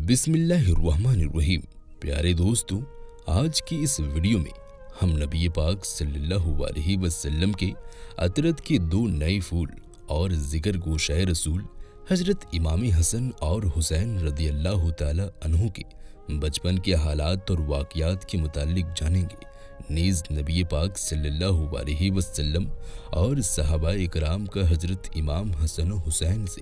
बिस्मिल्लाहिर्रहमानिर्रहीम। प्यारे दोस्तों, आज की इस वीडियो में हम नबी पाक सल्लल्लाहु अलैहि वसल्लम के अतरत के दो नए फूल और जिक्र गोशाए रसूल हजरत इमाम हसन और हुसैन रदियल्लाहु ताला अन्हु के बचपन के हालात और वाक़यात के मुतालिक जानेंगे। नीज़ नबी पाक सल्लल्लाहु अलैहि वसल्लम और सहाबा इकराम का हजरत इमाम हसन हुसैन से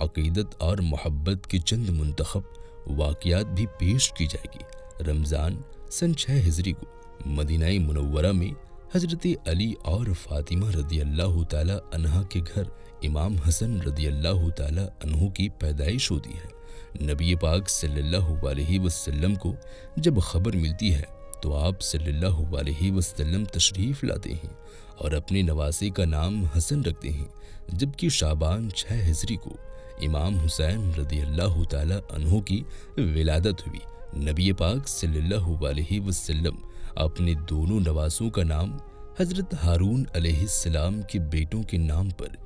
अक़ीदत और मोहब्बत के चंद मुंतखब वाक़यात भी पेश की जाएगी। रमज़ान सन 6 हिजरी को मदीना मुनव्वरा में हजरत अली और फ़ातिमा रदियल्लाहु ताला अन्हा के घर इमाम हसन रदियल्लाहु ताला अन्हु की पैदाइश होती है। नबी पाक सल्लल्लाहु अलैहि वसल्लम को जब खबर मिलती है तो आप सल्लल्लाहु अलैहि वसल्लम तशरीफ़ लाते हैं और अपने नवासे का नाम हसन रखते हैं, जबकि शाबान 6 हिजरी को इमाम हुसैन रदियल्लाहु ताला अन्हु की विलादत हुई। नबी पाक सल्लल्लाहु अलैहि वसल्लम अपने दोनों नवासों का नाम हज़रत हारून अलैहिस्सलाम के बेटों के नाम पर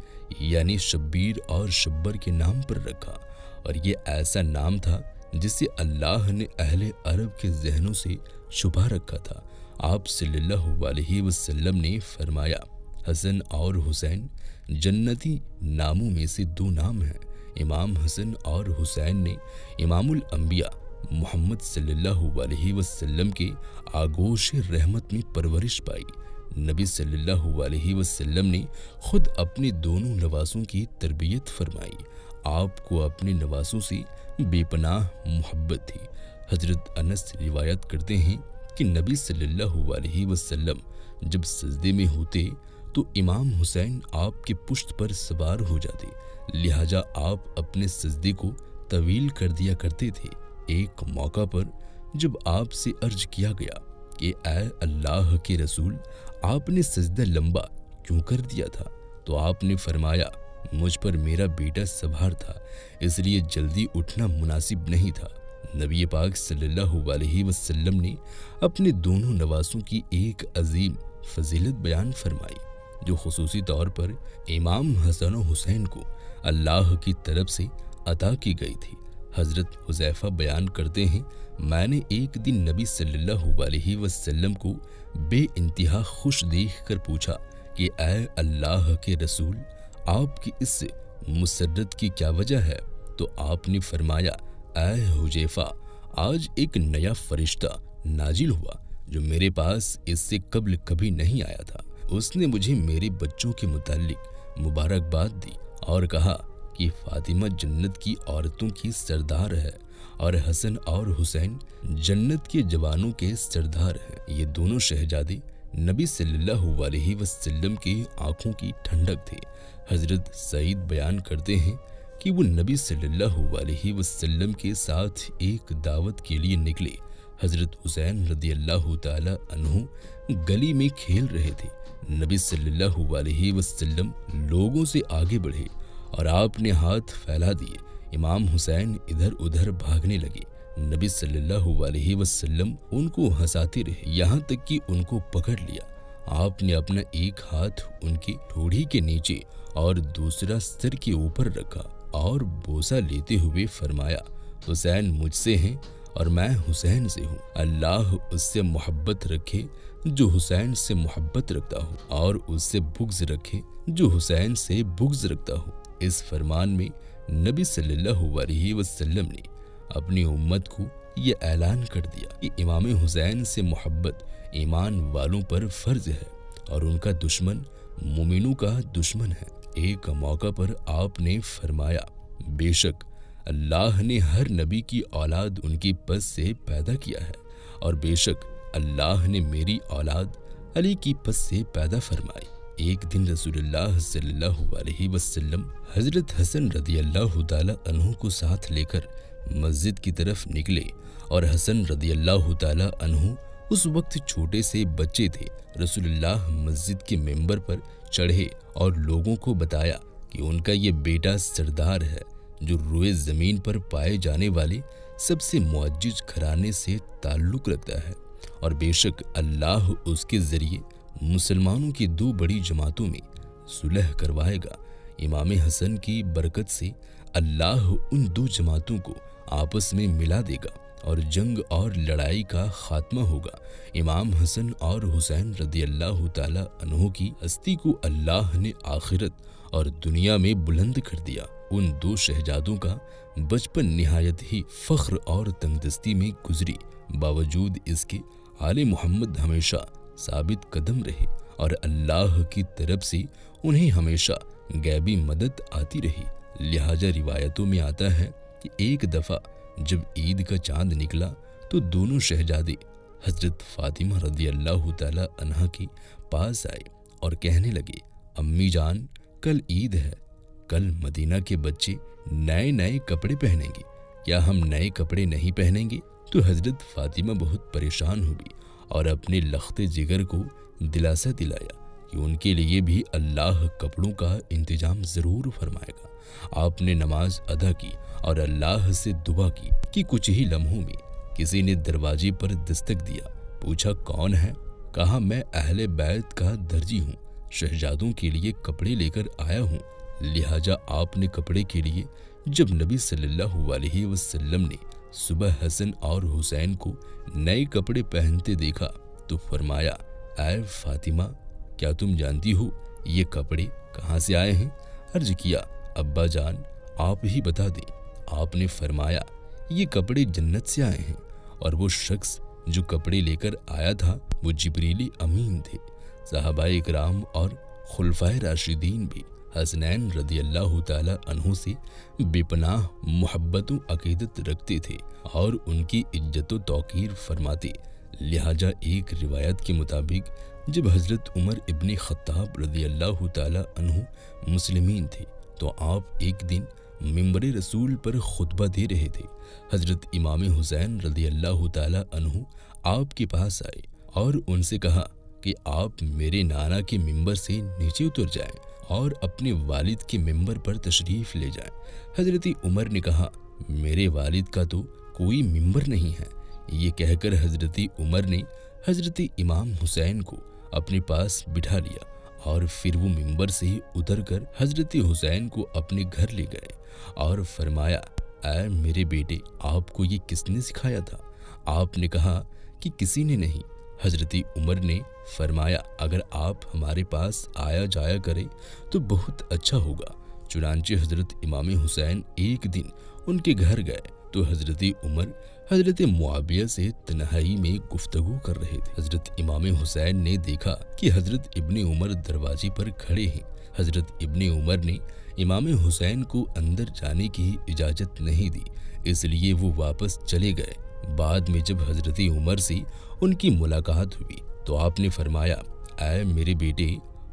यानी शब्बीर और शब्बर के नाम पर रखा, और ये ऐसा नाम था जिसे अल्लाह ने अहले अरब के जहनों से छुपा रखा था। आप सल्लल्लाहु अलैहि वसल्लम ने फरमाया, हसन और हुसैन जन्नती नामों में से दो नाम हैं। इमाम हसन और हुसैन ने इमामुल अंबिया मोहम्मद सल्लल्लाहु अलैहि वसल्लम के आगोश रहमत में परवरिश पाई। नबी सल्लल्लाहु अलैहि वसल्लम ने खुद अपने दोनों नवासों की तरबियत फरमाई। आपको अपने नवासों से बेपनाह मोहब्बत थी। हजरत अनस रिवायत करते हैं कि नबी सल्लल्लाहु अलैहि वसल्लम जब सजदे में होते तो इमाम हुसैन आपके पुश्त पर सवार हो जाते, लिहाजा आप अपने सजदे को तवील कर दिया करते थे। एक मौका पर जब आपसे अर्ज किया गया कि ऐ अल्लाह के रसूल, आपने सजदा लंबा क्यों कर दिया था, तो आपने फरमाया, मुझ पर मेरा बेटा सवार था, इसलिए जल्दी उठना मुनासिब नहीं था। नबी पाक सल्लल्लाहु अलैहि वसल्लम ने अपने दोनों नवासों की एक अजीम फजीलत बयान फरमाई, जो खुसूसी तौर पर इमाम हसन और हुसैन को अल्लाह की तरफ से अता की गई थी। हज़रत हुज़ैफ़ा बयान करते हैं, मैंने एक दिन नबी सल्लल्लाहु अलैहि वसल्लम को बेइंतहा खुश देखकर पूछा कि ऐ अल्लाह के रसूल, आपकी इस मुसर्रत की क्या वजह है? तो आपने फरमाया, ऐ हुज़ैफ़ा, आज एक नया फरिश्ता नाजिल हुआ जो मेरे पास इससे कब्ल कभी नहीं आया था। उसने मुझे मेरे बच्चों के मुतालिक मुबारकबाद दी और कहा कि फ़ातिमा जन्नत की औरतों की सरदार है और हसन और हुसैन जन्नत के जवानों के सरदार हैं। ये दोनों शहजादे नबी सल्लल्लाहु अलैहि वसल्लम के आँखों की ठंडक थे। हज़रत सईद बयान करते हैं कि वो नबी सल्लल्लाहु अलैहि वसल्लम के साथ एक दावत के लिए निकले। हज़रत हुसैन रदियल्लाहु ताला अन्हु गली में खेल रहे थे। नबी सल्लल्लाहु अलैहि वसल्लम लोगों से आगे बढ़े और आपने हाथ फैला दिए। इमाम हुसैन इधर उधर भागने लगे। नबी सल्लल्लाहु अलैहि वसल्लम उनको हंसाते रहे, यहाँ तक कि उनको पकड़ लिया। आपने अपना एक हाथ उनकी ठोड़ी के नीचे और दूसरा सिर के ऊपर रखा और बोसा लेते हुए फरमाया, हुसैन मुझसे हैं और मैं हुसैन से हूँ। अल्लाह उससे मोहब्बत रखे जो हुसैन से मोहब्बत रखता हो, और उससे बुग़्ज़ रखे जो हुसैन से बुग़्ज़ रखता हो। इस फरमान में नबी सल्लल्लाहु अलैहि वसल्लम ने अपनी उम्मत को ये ऐलान कर दिया कि इमाम हुसैन से मोहब्बत ईमान वालों पर फ़र्ज़ है और उनका दुश्मन मोमिनों का दुश्मन है। एक मौका पर आपने फरमाया, बेशक अल्लाह ने हर नबी की औलाद उनकी पस से पैदा किया है, और बेशक अल्लाह ने मेरी औलाद अली की पस से पैदा फरमाई। एक दिन रसूलुल्लाह सल्लल्लाहु अलैहि वसल्लम हज़रत हसन रदियल्लाहु ताला अन्हु को साथ लेकर मस्जिद की तरफ निकले, और हसन रदियल्लाहु ताला अन्हु उस वक्त छोटे से बच्चे थे। रसूलुल्लाह मस्जिद के मिंबर पर चढ़े और लोगों को बताया कि उनका ये बेटा सरदार है जो रुए ज़मीन पर पाए जाने वाले सबसे मुअज्जिज घराने से ताल्लुक़ रखता है, और बेशक अल्लाह उसके ज़रिए मुसलमानों की दो बड़ी जमातों में सुलह करवाएगा। इमाम हसन की बरकत से अल्लाह उन दो जमातों को आपस में मिला देगा और जंग और लड़ाई का खात्मा होगा। इमाम हसन और हुसैन रदी अल्लाह ताला अन्हु की हस्ती को अल्लाह ने आखिरत और दुनिया में बुलंद कर दिया। उन दो शहजादों का बचपन निहायत ही फख्र और तंगदस्ती में गुजरी, बावजूद इसके आले मोहम्मद हमेशा साबित कदम रहे और अल्लाह की तरफ से उन्हें हमेशा गैबी मदद आती रही। लिहाजा रिवायतों में आता है कि एक दफ़ा जब ईद का चांद निकला तो दोनों शहजादे हजरत फातिमा रदी अल्लाह ताला अन्हा के पास आए और कहने लगे, अम्मी जान, कल ईद है, कल मदीना के बच्चे नए नए कपड़े पहनेंगे, क्या हम नए कपड़े नहीं पहनेंगे? तो हजरत फातिमा बहुत परेशान हुई और अपने लख्ते जिगर को दिलासा दिलाया कि उनके लिए भी अल्लाह कपड़ों का इंतजाम ज़रूर फरमाएगा। आपने नमाज अदा की और अल्लाह से दुआ की कि कुछ ही लम्हों में किसी ने दरवाजे पर दस्तक दिया। पूछा, कौन है? कहा, मैं अहले बैत का दर्जी हूँ, शहजादों के लिए कपड़े लेकर आया हूँ। लिहाजा आपने कपड़े के लिए जब नबी सल्लल्लाहु अलैहि वसल्लम ने सुबह हसन और हुसैन को नए कपड़े पहनते देखा तो फरमाया, ऐ फातिमा, क्या तुम जानती हो ये कपड़े कहाँ से आए हैं? अर्ज किया, अब्बा जान, आप ही बता दें। आपने फरमाया, ये कपड़े जन्नत से आए हैं और वो शख्स जो कपड़े लेकर आया था वो जिब्रील अमीन थे। सहाबाए इकराम और खुलफाए राशिदीन भी हसनैन रदी अल्लाह ताला अन्हु से बेपनाह मोहब्बत व अकीदत रखते थे और उनकी इज्जत व तौकीर फरमाते। लिहाजा एक रिवायत के मुताबिक जब हज़रत उमर इब्न ख़त्ताब रदी अल्लाह ताला अन्हु मुस्लिमीन थे तो आप एक दिन मिंबर रसूल पर खुतबा दे रहे थे। हज़रत इमाम हुसैन रदी अल्लाह ताला अन्हु आपके पास आए और उनसे कहा कि आप मेरे नाना के मिंबर से नीचे उतर जाएं और अपने वालिद के मिंबर पर तशरीफ़ ले जाएं। हज़रत उमर ने कहा, मेरे वालिद का तो कोई मिंबर नहीं है। ये कहकर हज़रत उमर ने हज़रत इमाम हुसैन को अपने पास बिठा लिया और फिर वो मिंबर से ही उतर कर हज़रत हुसैन को अपने घर ले गए और फरमाया, ऐ मेरे बेटे, आपको ये किसने सिखाया था? आपने कहा कि किसी ने नहीं। हज़रत उमर ने फरमाया, अगर आप हमारे पास आया जाया करें तो बहुत अच्छा होगा। चुनांचे हज़रत इमाम हुसैन एक दिन उनके घर गए तो हज़रत उमर हज़रत मुआविया से तन्हाई में गुफ्तगू कर रहे थे। हज़रत इमाम हुसैन ने देखा कि हज़रत इब्ने उमर दरवाजे पर खड़े हैं। हज़रत इब्ने उमर ने इमाम हुसैन को अंदर जाने की इजाज़त नहीं दी, इसलिए वो वापस चले गए। बाद में जब हज़रत उमर से उनकी मुलाकात हुई तो आपने फरमाया, ऐ मेरे बेटे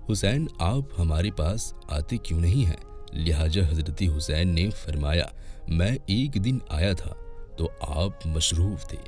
हुसैन, आप हमारे पास आते क्यों नहीं हैं? लिहाजा हज़रत हुसैन ने फरमाया, मैं एक दिन आया था तो आप मशरूफ़ थे,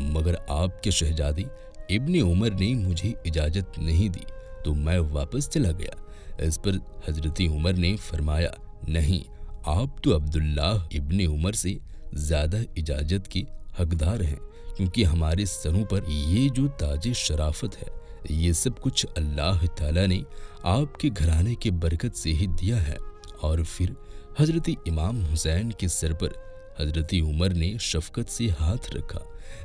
मगर आपके शहजादी इब्ने उमर ने मुझे इजाज़त नहीं दी तो मैं वापस चला गया। इस पर हज़रत उमर ने फरमाया, नहीं, आप तो अब्दुल्लाह इब्ने उमर से ज़्यादा इजाज़त के हकदार हैं, क्योंकि हमारे सरों पर ये जो ताज शराफत है ये सब कुछ अल्लाह ताला ने आपके घराने के बरकत से ही दिया है। और फिर हज़रत इमाम हुसैन के सर पर हज़रत उमर ने शफ़क़त से हाथ रखा।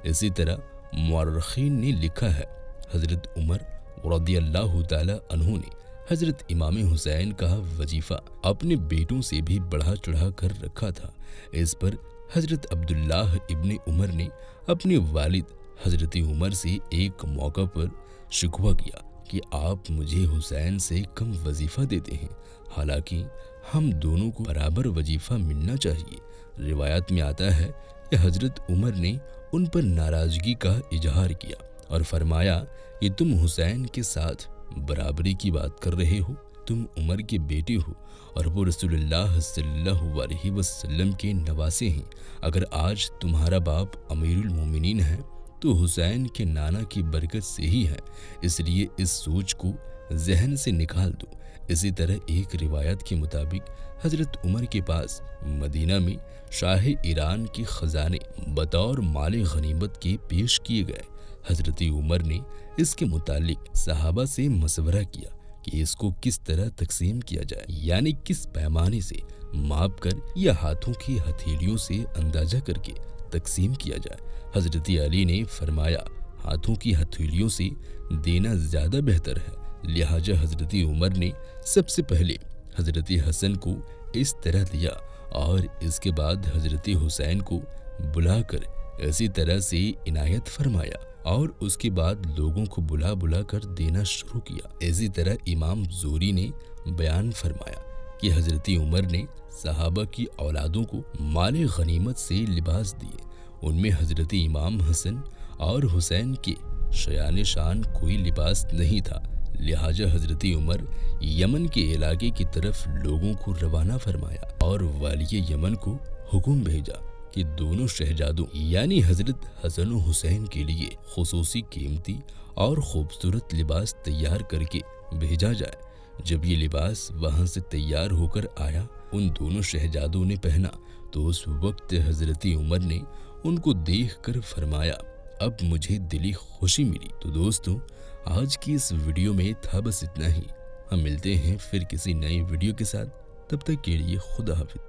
इसी तरह मुअर्रिख़ीन ने लिखा है, हज़रत उमर रज़ी अल्लाह ताला अन्हु ने हज़रत इमाम हुसैन का वजीफ़ा अपने बेटों से भी बढ़ा चढ़ा कर रखा था। इस पर हज़रत अब्दुल्लाह इब्ने उमर ने अपने वालिद हज़रत उमर से एक मौका पर शिकवा किया कि आप मुझे हुसैन से कम वजीफ़ा देते हैं, हालांकि हम दोनों को बराबर वजीफ़ा मिलना चाहिए। रिवायत में आता है कि हज़रत उमर ने उन पर नाराज़गी का इजहार किया और फरमाया कि तुम हुसैन के साथ बराबरी की बात कर रहे हो, तुम उमर के बेटे हो और वो रसूलुल्लाह सल्लल्लाहु अलैहि वसल्लम के नवासे हैं। अगर आज तुम्हारा बाप अमीरुल मोमिनीन है तो हुसैन के नाना की बरकत से ही है, इसलिए इस सोच को जहन से निकाल दो। इसी तरह एक रिवायत के मुताबिक हज़रत उमर के पास मदीना में शाह ईरान के ख़जाने बतौर माले गनीमत के पेश किए गए। हज़रत उमर ने इसके मुतालिक सहाबा से मशवरा किया कि इसको किस तरह तकसीम किया जाए, यानी किस पैमाने से माप कर या हाथों की हथेलियों से अंदाजा करके तकसीम किया जाए। हजरत अली ने फरमाया हाथों की हथेलियों से देना ज़्यादा बेहतर है। लिहाजा हजरत उमर ने सबसे पहले हजरत हसन को इस तरह दिया और इसके बाद हजरत हुसैन को बुलाकर इसी तरह से इनायत फरमाया और उसके बाद लोगों को बुला बुला कर देना शुरू किया। इसी तरह इमाम ज़ोरी ने बयान फरमाया कि हजरत उमर ने सहाबा की औलादों को माल गनीमत से लिबास दिए। उनमें हजरत इमाम हसन और हुसैन के शयान शान कोई लिबास नहीं था। लिहाजा हजरत उमर यमन के इलाके की तरफ लोगों को रवाना फरमाया और वाली यमन को हुक्म भेजा कि दोनों शहजादों यानी हजरत हसन और हुसैन के लिए खुसूसी कीमती और खूबसूरत लिबास तैयार करके भेजा जाए। जब ये लिबास वहां से तैयार होकर आया, उन दोनों शहजादों ने पहना तो उस वक्त हजरत उमर ने उनको देखकर फरमाया अब मुझे दिली खुशी मिली। तो दोस्तों आज की इस वीडियो में था बस इतना ही। हम मिलते हैं फिर किसी नई वीडियो के साथ, तब तक के लिए खुदा हाफिज।